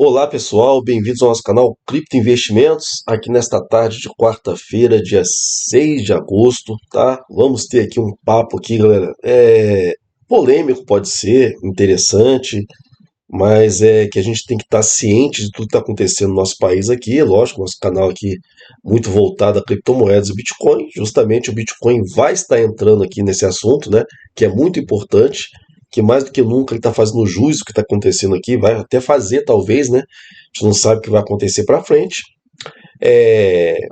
Olá pessoal, bem-vindos ao nosso canal Cripto Investimentos, aqui nesta tarde de quarta-feira, dia 6 de agosto, tá? Vamos ter aqui um papo aqui, galera, polêmico, pode ser, interessante, mas é que a gente tem que estar ciente de tudo que está acontecendo no nosso país aqui, é lógico, nosso canal aqui muito voltado a criptomoedas e Bitcoin, justamente o Bitcoin vai estar entrando aqui nesse assunto, né, que é muito importante, que mais do que nunca ele está fazendo jus ao que está acontecendo aqui, vai até fazer talvez, né, a gente não sabe o que vai acontecer para frente.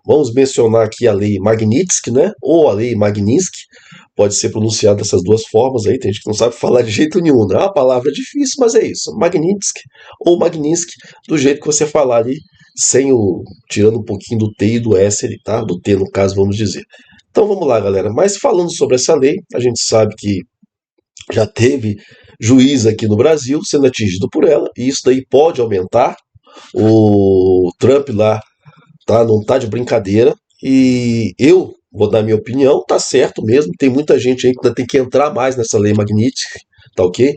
Vamos mencionar aqui a lei Magnitsky, né, ou a lei Magnitsky, pode ser pronunciado dessas duas formas aí, tem gente que não sabe falar de jeito nenhum, né? É uma palavra difícil, mas é isso. Magnitsky ou Magnitsky, do jeito que você falar ali, tirando um pouquinho do T e do S ali, tá? Do T no caso, vamos dizer. Então vamos lá, galera. Mas falando sobre essa lei, a gente sabe que já teve juiz aqui no Brasil sendo atingido por ela, e isso daí pode aumentar. O Trump lá não tá de brincadeira, e eu vou dar minha opinião, tá certo mesmo, tem muita gente aí que ainda tem que entrar mais nessa lei Magnitsky, tá ok?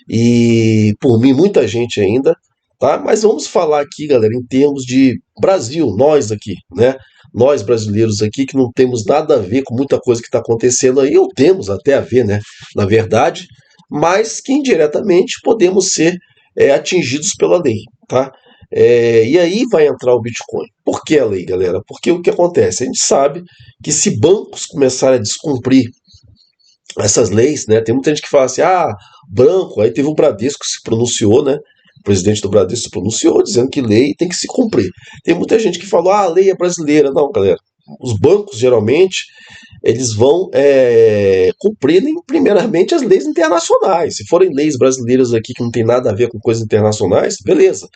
E por mim, muita gente ainda, tá? Mas vamos falar aqui, galera, em termos de Brasil, nós aqui, né? Nós brasileiros aqui que não temos nada a ver com muita coisa que está acontecendo aí, ou temos até a ver, né? Na verdade, mas que indiretamente podemos ser atingidos pela lei, tá? E aí vai entrar o Bitcoin. Por que a lei, galera? Porque o que acontece? A gente sabe que se bancos começarem a descumprir essas leis, né? Tem muita gente que fala assim, branco, aí teve o Bradesco que se pronunciou, né? O presidente do Bradesco se pronunciou dizendo que lei tem que se cumprir. Tem muita gente que falou, a lei é brasileira. Não, galera. Os bancos, geralmente, eles vão cumprirem primeiramente as leis internacionais. Se forem leis brasileiras aqui que não tem nada a ver com coisas internacionais, beleza.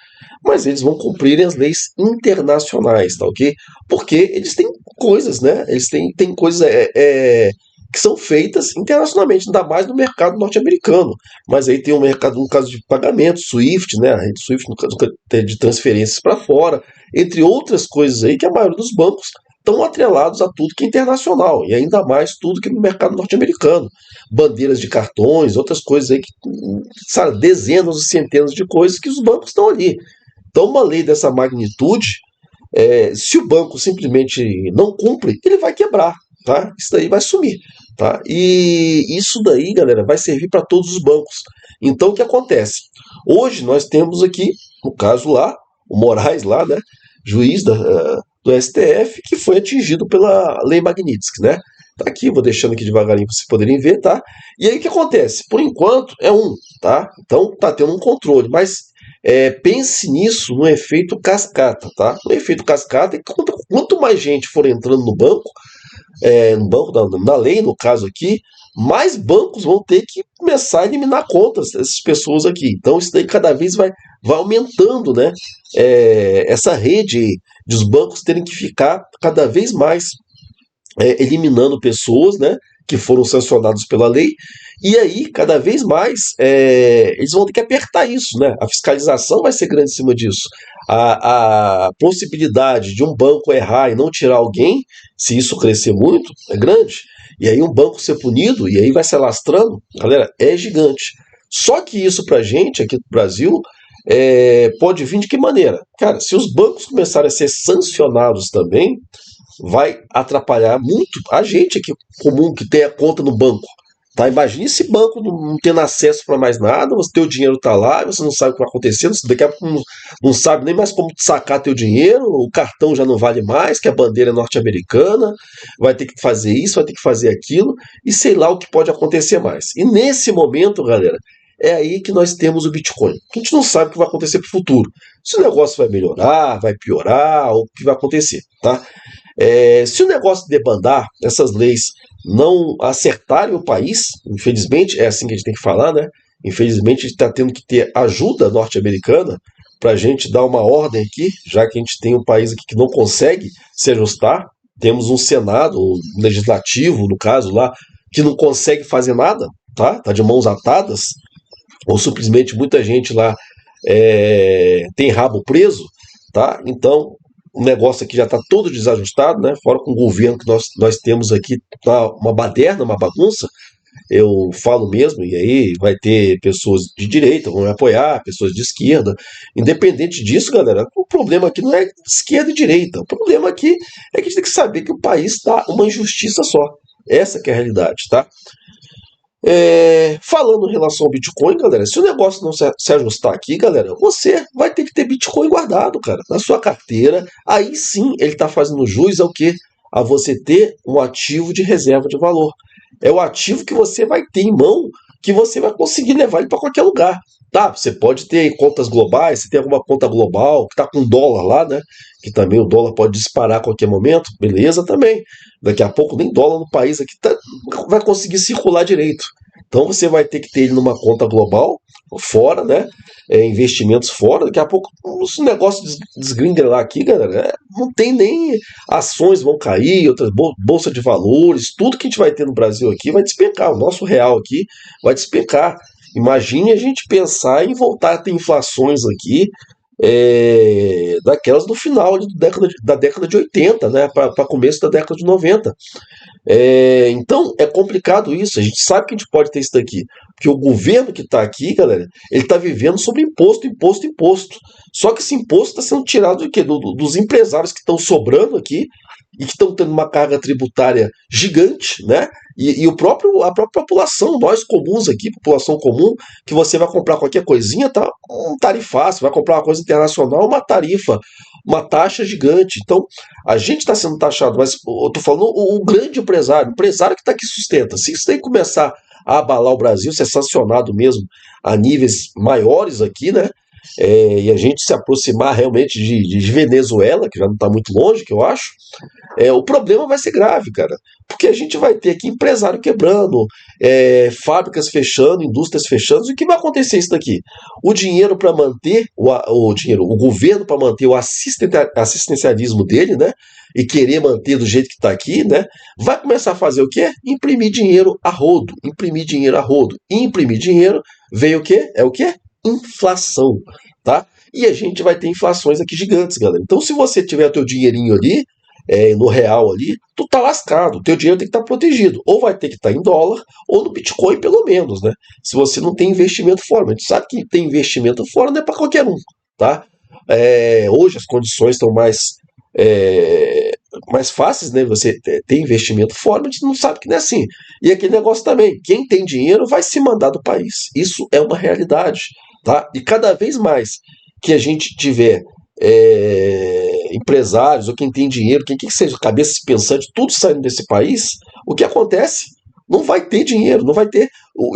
Mas eles vão cumprirem as leis internacionais, tá ok? Porque eles têm coisas, né? Eles têm coisas que são feitas internacionalmente, ainda mais no mercado norte-americano. Mas aí tem um mercado, no caso de pagamento, SWIFT, né? A rede SWIFT, no caso de transferências para fora, entre outras coisas aí que a maioria dos bancos estão atrelados a tudo que é internacional, e ainda mais tudo que é no mercado norte-americano. Bandeiras de cartões, outras coisas aí, sabe, dezenas e centenas de coisas que os bancos estão ali. Então, uma lei dessa magnitude, se o banco simplesmente não cumpre, ele vai quebrar, tá? Isso daí vai sumir, tá? E isso daí, galera, vai servir para todos os bancos. Então, o que acontece? Hoje nós temos aqui, no caso lá, o Moraes lá, né, juiz do STF, que foi atingido pela lei Magnitsky, né? Tá aqui, vou deixando aqui devagarinho para vocês poderem ver, tá? E aí o que acontece? Por enquanto é tá? Então tá tendo um controle, mas pense nisso no efeito cascata, tá? O efeito cascata é que quanto mais gente for entrando no banco, na lei, no caso aqui, mais bancos vão ter que começar a eliminar contas dessas pessoas aqui. Então isso daí cada vez vai aumentando, né? Essa rede de os bancos terem que ficar cada vez mais eliminando pessoas, né, que foram sancionados pela lei, e aí, cada vez mais, eles vão ter que apertar isso, né? A fiscalização vai ser grande em cima disso. A possibilidade de um banco errar e não tirar alguém, se isso crescer muito, é grande. E aí um banco ser punido, e aí vai se alastrando, galera, é gigante. Só que isso pra gente, aqui no Brasil, pode vir de que maneira? Cara, se os bancos começarem a ser sancionados também, vai atrapalhar muito a gente aqui comum que tem a conta no banco. Tá? Imagine esse banco não tendo acesso para mais nada, você teu dinheiro tá lá, você não sabe o que vai acontecer, você daqui a pouco não sabe nem mais como sacar teu dinheiro, o cartão já não vale mais, que a bandeira é norte-americana, vai ter que fazer isso, vai ter que fazer aquilo, e sei lá o que pode acontecer mais. E nesse momento, galera, é aí que nós temos o Bitcoin. A gente não sabe o que vai acontecer para o futuro. Se o negócio vai melhorar, vai piorar, ou o que vai acontecer, tá? Se o negócio debandar, essas leis não acertarem o país, infelizmente, é assim que a gente tem que falar, né? Infelizmente, a gente está tendo que ter ajuda norte-americana para a gente dar uma ordem aqui, já que a gente tem um país aqui que não consegue se ajustar. Temos um Senado, um legislativo, no caso lá, que não consegue fazer nada, tá? Tá de mãos atadas, ou simplesmente muita gente lá tem rabo preso, tá? Então, o negócio aqui já está todo desajustado, né? Fora com o governo que nós temos aqui, tá uma baderna, uma bagunça. eu falo mesmo, e aí vai ter pessoas de direita, vão me apoiar, pessoas de esquerda. Independente disso, galera, o problema aqui não é esquerda e direita. O problema aqui é que a gente tem que saber que o país está uma injustiça só. Essa que é a realidade, tá? Falando em relação ao Bitcoin, galera, se o negócio não se ajustar aqui, galera, você vai ter que ter Bitcoin guardado, cara, na sua carteira. Aí sim ele está fazendo jus ao quê? A você ter um ativo de reserva de valor. É o ativo que você vai ter em mão, que você vai conseguir levar ele para qualquer lugar. Tá, você pode ter contas globais, você tem alguma conta global que está com dólar lá, né? Que também o dólar pode disparar a qualquer momento, beleza também. Daqui a pouco nem dólar no país aqui vai conseguir circular direito. Então você vai ter que ter ele numa conta global, fora, né? Investimentos fora. Daqui a pouco os negócios desgrindelar aqui, galera. Não tem nem ações vão cair, outras bolsa de valores, tudo que a gente vai ter no Brasil aqui vai despencar. O nosso real aqui vai despencar. Imagine a gente pensar em voltar a ter inflações aqui daquelas do final da década de 80, né, para começo da década de 90. Então é complicado isso. A gente sabe que a gente pode ter isso daqui, porque o governo que está aqui, galera, ele está vivendo sobre imposto, imposto, imposto. Só que esse imposto está sendo tirado do quê? Dos empresários que estão sobrando aqui e que estão tendo uma carga tributária gigante, né? E a própria população, nós comuns aqui, população comum, que você vai comprar qualquer coisinha, tá um tarifaço, vai comprar uma coisa internacional, uma tarifa, uma taxa gigante. Então, a gente está sendo taxado, mas eu tô falando o grande empresário, o empresário que está aqui sustenta. Se isso daí começar a abalar o Brasil, ser sancionado mesmo a níveis maiores aqui, né? E a gente se aproximar realmente de Venezuela, que já não está muito longe, que eu acho, o problema vai ser grave, cara. Porque a gente vai ter aqui empresário quebrando, fábricas fechando, indústrias fechando. E o que vai acontecer isso daqui? O dinheiro para manter, o governo para manter o assistencialismo dele, né? E querer manter do jeito que está aqui, né? Vai começar a fazer o quê? Imprimir dinheiro a rodo. Imprimir dinheiro a rodo. E imprimir dinheiro veio o quê? É o quê? Inflação, tá? E a gente vai ter inflações aqui gigantes, galera. Então, se você tiver o teu dinheirinho ali, no real ali, tu tá lascado. O teu dinheiro tem que estar protegido. Ou vai ter que estar em dólar, ou no Bitcoin, pelo menos, né? Se você não tem investimento fora. A gente sabe que tem investimento fora não é para qualquer um, tá? Hoje as condições estão mais fáceis, né? Você tem investimento fora, mas a gente não sabe que não é assim. E aquele negócio também, quem tem dinheiro vai se mandar do país. Isso é uma realidade, tá? E cada vez mais que a gente tiver empresários ou quem tem dinheiro, quem que seja, cabeça pensante, tudo saindo desse país, o que acontece? Não vai ter dinheiro, não vai ter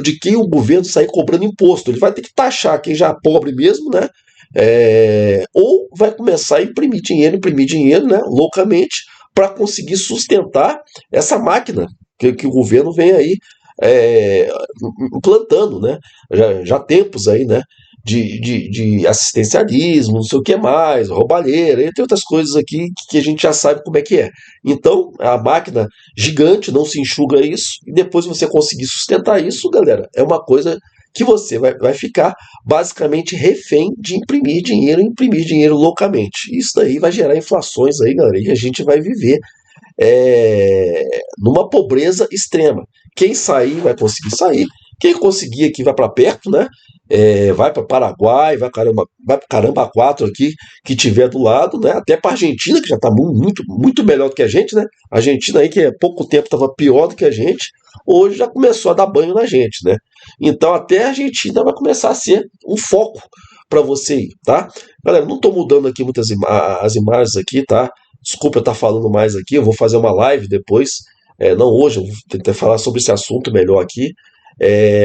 de quem o governo sair cobrando imposto. Ele vai ter que taxar quem já é pobre mesmo, né? Ou vai começar a imprimir dinheiro, né, loucamente, para conseguir sustentar essa máquina que o governo vem aí implantando, né? Já há tempos aí, né? De assistencialismo, não sei o que mais, roubalheira, entre outras coisas aqui que a gente já sabe como é que é. Então, a máquina gigante não se enxuga isso, e depois você conseguir sustentar isso, galera, é uma coisa que você vai ficar basicamente refém de imprimir dinheiro loucamente. Isso daí vai gerar inflações aí, galera, e a gente vai viver numa pobreza extrema. Quem sair vai conseguir sair, quem conseguir aqui vai para perto, né? Vai para Paraguai, vai para caramba 4 aqui que tiver do lado, né? Até para Argentina que já está muito muito melhor do que a gente, né? A Argentina aí que há pouco tempo estava pior do que a gente, hoje já começou a dar banho na gente, né? Então até a Argentina vai começar a ser um foco para você ir, tá? Galera, não estou mudando aqui muitas as imagens aqui, tá? Desculpa eu estar falando mais aqui, eu vou fazer uma live depois, não hoje, eu vou tentar falar sobre esse assunto melhor aqui.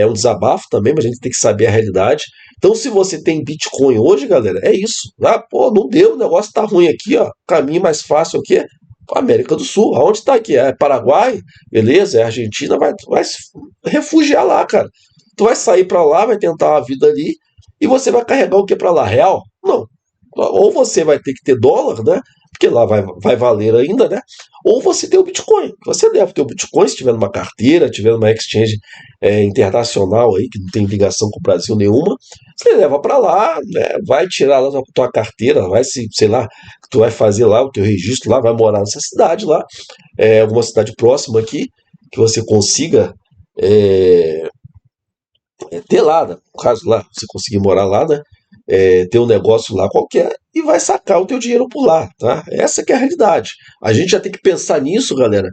Um desabafo também, mas a gente tem que saber a realidade. Então, se você tem Bitcoin hoje, galera, é isso. Pô, não deu, o negócio tá ruim aqui, ó. Caminho mais fácil aqui é América do Sul. Aonde está aqui? É Paraguai, beleza? É Argentina, vai se refugiar lá, cara. Tu vai sair para lá, vai tentar a vida ali, e você vai carregar o que para lá? Real? Não. Ou você vai ter que ter dólar, né? Porque lá vai valer ainda, né? Ou você tem o Bitcoin. Você deve ter o Bitcoin se tiver numa carteira, tiver numa exchange internacional aí, que não tem ligação com o Brasil nenhuma. Você leva para lá, né? Vai tirar lá da tua carteira, vai se, sei lá, tu vai fazer lá o teu registro lá, vai morar nessa cidade lá, alguma cidade próxima aqui, que você consiga. é, ter lá, né? No caso lá, você conseguir morar lá, né? Ter um negócio lá qualquer e vai sacar o teu dinheiro por lá, tá? Essa que é a realidade. A gente já tem que pensar nisso, galera,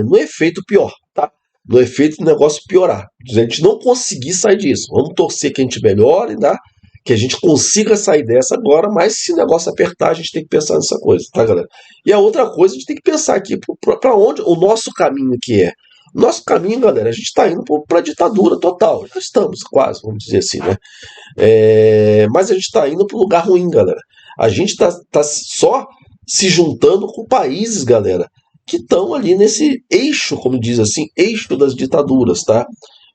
no efeito pior, tá? No efeito do negócio piorar. A gente não conseguir sair disso. Vamos torcer que a gente melhore, tá? Que a gente consiga sair dessa agora, mas se o negócio apertar, a gente tem que pensar nessa coisa, tá, galera? E a outra coisa, a gente tem que pensar aqui para onde o nosso caminho que é. Nosso caminho, galera, a gente está indo para a ditadura total. Já estamos quase, vamos dizer assim, né? Mas a gente está indo para um lugar ruim, galera. A gente tá só se juntando com países, galera, que estão ali nesse eixo, como diz assim, eixo das ditaduras, tá?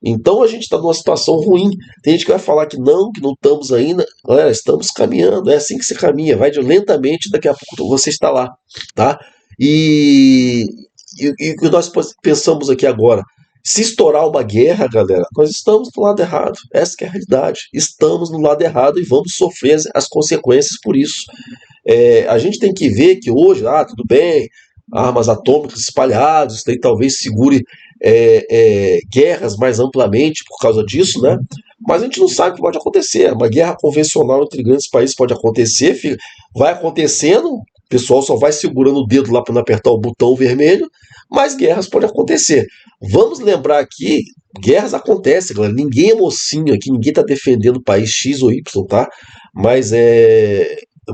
Então a gente está numa situação ruim. Tem gente que vai falar que não estamos ainda. Galera, estamos caminhando. É assim que se caminha. Vai lentamente, daqui a pouco você está lá, tá? E o que nós pensamos aqui agora? Se estourar uma guerra, galera, nós estamos do lado errado. Essa que é a realidade. Estamos no lado errado e vamos sofrer as consequências por isso. A gente tem que ver que hoje, tudo bem, armas atômicas espalhadas, isso daí talvez segure guerras mais amplamente por causa disso, né? Mas a gente não sabe o que pode acontecer. Uma guerra convencional entre grandes países pode acontecer, vai acontecendo, o pessoal só vai segurando o dedo lá para não apertar o botão vermelho, mas guerras podem acontecer. Vamos lembrar aqui, guerras acontecem, galera. Ninguém é mocinho aqui, ninguém está defendendo o país X ou Y, tá? Mas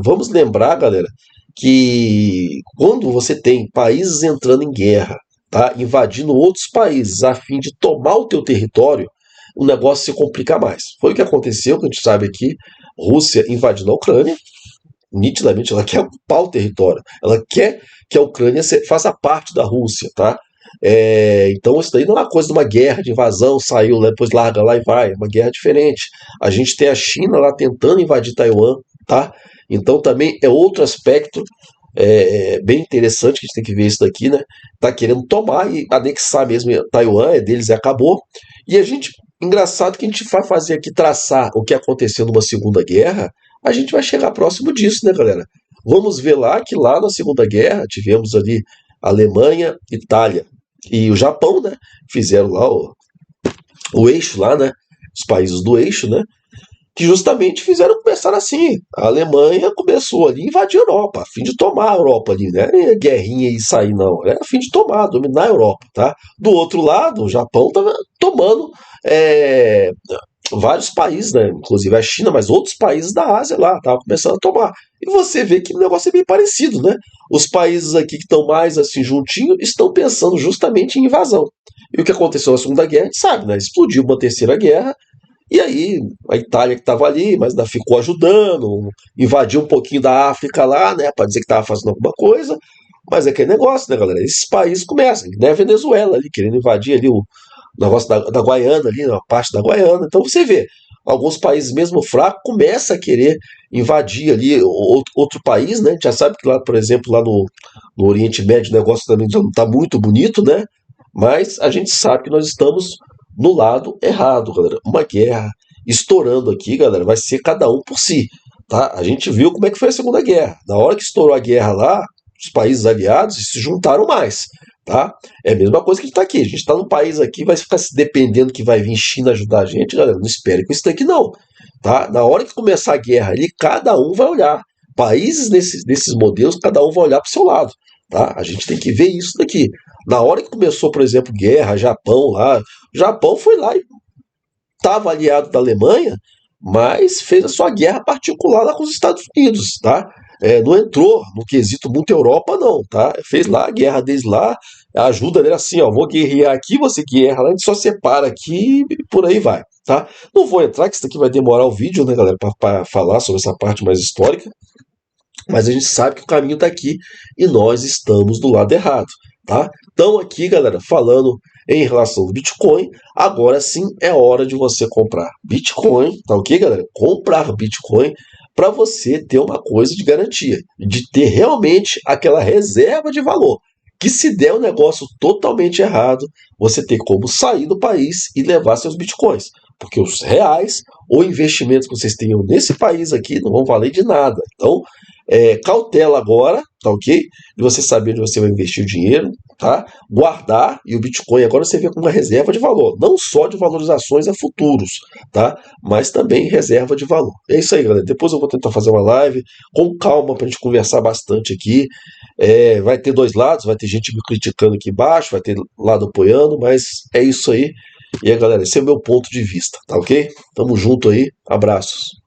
vamos lembrar, galera, que quando você tem países entrando em guerra, tá, invadindo outros países a fim de tomar o teu território, o negócio se complica mais. Foi o que aconteceu, que a gente sabe aqui, Rússia invadindo a Ucrânia, nitidamente ela quer ocupar o território, ela quer que a Ucrânia faça parte da Rússia, tá? Então isso daí não é uma coisa de uma guerra de invasão, saiu, depois larga lá e vai, é uma guerra diferente. A gente tem a China lá tentando invadir Taiwan, tá? Então também é outro aspecto bem interessante que a gente tem que ver isso daqui, né? Tá querendo tomar e anexar mesmo Taiwan, é deles e acabou. E a gente, engraçado que a gente vai fazer aqui, traçar o que aconteceu numa Segunda Guerra, a gente vai chegar próximo disso, né, galera? Vamos ver lá que lá na Segunda Guerra tivemos ali Alemanha, Itália e o Japão, né? Fizeram lá o eixo lá, né? Os países do eixo, né? Que justamente começar assim. A Alemanha começou ali a invadir a Europa, a fim de tomar a Europa ali, né? Não é guerrinha e sair, não. Era a fim de dominar a Europa, tá? Do outro lado, o Japão estava tomando vários países, né? Inclusive a China, mas outros países da Ásia lá, estavam começando a tomar. E você vê que o negócio é bem parecido, né? Os países aqui que estão mais assim juntinho estão pensando justamente em invasão. E o que aconteceu na Segunda Guerra, a gente sabe, né? Explodiu uma terceira guerra, e aí, a Itália que estava ali, mas ainda ficou ajudando, invadiu um pouquinho da África lá, né, para dizer que estava fazendo alguma coisa, mas é aquele negócio, né, galera? Esses países começam, né, a Venezuela ali, querendo invadir ali o negócio da Guaiana, ali, a parte da Guaiana. Então você vê, alguns países mesmo fracos começam a querer invadir ali outro país, né? A gente já sabe que lá, por exemplo, lá no Oriente Médio o negócio também já não está muito bonito, né? Mas a gente sabe que nós estamos no lado errado, galera. Uma guerra estourando aqui, galera, vai ser cada um por si, tá? A gente viu como é que foi a Segunda Guerra. Na hora que estourou a guerra lá, os países aliados se juntaram mais, tá? É a mesma coisa que a gente tá aqui. A gente tá num país aqui, vai ficar se dependendo que vai vir China ajudar a gente, galera. Não espere com isso daqui, não, tá? Na hora que começar a guerra ali, cada um vai olhar. Países desses modelos, cada um vai olhar para o seu lado, tá? A gente tem que ver isso daqui. Na hora que começou, por exemplo, guerra, Japão lá, o Japão foi lá e estava aliado da Alemanha, mas fez a sua guerra particular lá com os Estados Unidos, tá? Não entrou no quesito muito Europa, não, tá? Fez lá a guerra deles lá, a ajuda dele assim, ó, vou guerrear aqui, você guerra lá, a gente só separa aqui e por aí vai, tá? Não vou entrar, que isso aqui vai demorar o vídeo, né, galera, para falar sobre essa parte mais histórica, mas a gente sabe que o caminho está aqui e nós estamos do lado errado, tá? Então aqui, galera, falando em relação ao Bitcoin, agora sim é hora de você comprar Bitcoin, tá ok, galera? Comprar Bitcoin para você ter uma coisa de garantia, de ter realmente aquela reserva de valor. Que se der um negócio totalmente errado, você tem como sair do país e levar seus bitcoins. Porque os reais ou investimentos que vocês tenham nesse país aqui não vão valer de nada. Então, cautela agora, tá ok? De você saber onde você vai investir o dinheiro. tá? Guardar, e o Bitcoin agora você vê como uma reserva de valor, não só de valorizações a futuros, tá? Mas também reserva de valor. É isso aí, galera. Depois eu vou tentar fazer uma live com calma para a gente conversar bastante aqui. Vai ter dois lados, vai ter gente me criticando aqui embaixo, vai ter lado apoiando, mas é isso aí. E aí, galera, esse é o meu ponto de vista, tá ok? Tamo junto aí, abraços.